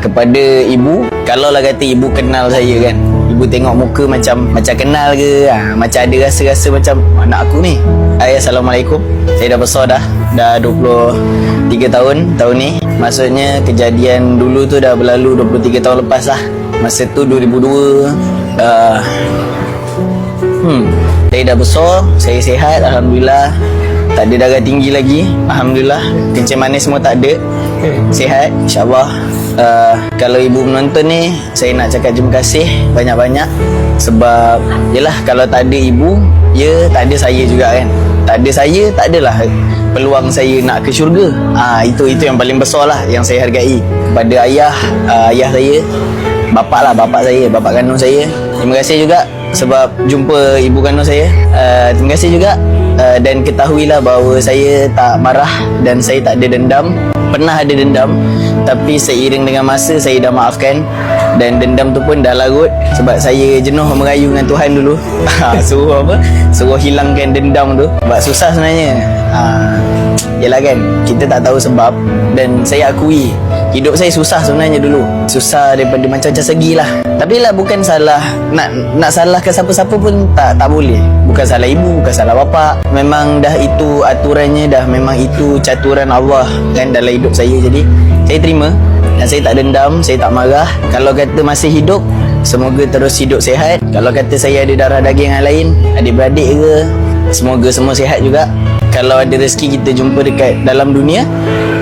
kepada ibu. Kalau lah kata ibu kenal saya kan, ibu tengok muka macam kenal ke, macam ada rasa-rasa macam anak aku ni. Assalamualaikum. Saya dah besar dah 23 tahun ni. Maksudnya kejadian dulu tu dah berlalu 23 tahun lepas lah. Masa tu 2002. Saya dah besar, saya sihat, alhamdulillah. Tak ada darah tinggi lagi, alhamdulillah. Kencing manis semua tak ada. Sihat, insyaAllah. Kalau ibu menonton ni, saya nak cakap terima kasih banyak-banyak. Sebab yelah, kalau tak ada ibu, ya tak ada saya juga kan. Tak ada saya, tak adalah peluang saya nak ke syurga. Itu yang paling besar lah yang saya hargai. Kepada ayah saya, bapak saya, bapak kandung saya, terima kasih juga sebab jumpa ibu kandung saya. Terima kasih juga. Dan ketahuilah bahawa saya tak marah dan saya tak ada dendam. Pernah ada dendam, tapi seiring dengan masa saya dah maafkan. Dan dendam tu pun dah larut sebab saya jenuh merayu dengan Tuhan dulu. Suruh hilangkan dendam tu. Sebab susah sebenarnya. Yelah kan, kita tak tahu sebab. Dan saya akui hidup saya susah sebenarnya dulu. Susah daripada macam-macam segi lah. Tapi lah bukan salah, nak salahkan siapa-siapa pun tak boleh. Bukan salah ibu, bukan salah bapa. Memang dah itu aturannya, dah memang itu caturan Allah kan dalam hidup saya. Jadi saya terima dan saya tak dendam, saya tak marah. Kalau kata masih hidup, semoga terus hidup sihat. Kalau kata saya ada darah daging yang lain, adik-beradik ke, semoga semua sihat juga. Kalau ada rezeki kita jumpa dekat dalam dunia,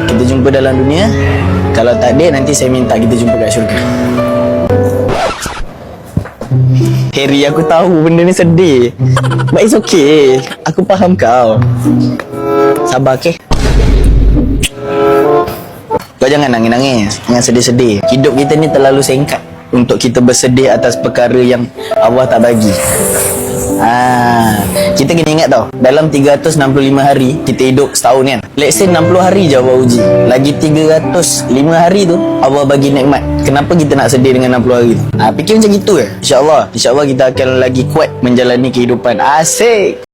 kita jumpa dalam dunia. Kalau tak ada, nanti saya minta kita jumpa kat syurga. Harry, aku tahu benda ni sedih, but it's okay. Aku faham kau. Sabar, okay? Kau jangan nangis-nangis, jangan sedih-sedih. Hidup kita ni terlalu singkat untuk kita bersedih atas perkara yang Allah tak bagi. Kita kena ingat tau, dalam 365 hari kita hidup setahun kan. Let's say 60 hari je Allah uji, lagi 305 hari tu Allah bagi nikmat. Kenapa kita nak sedih dengan 60 hari tu? Fikir macam gitu ke? InsyaAllah kita akan lagi kuat menjalani kehidupan. Asik.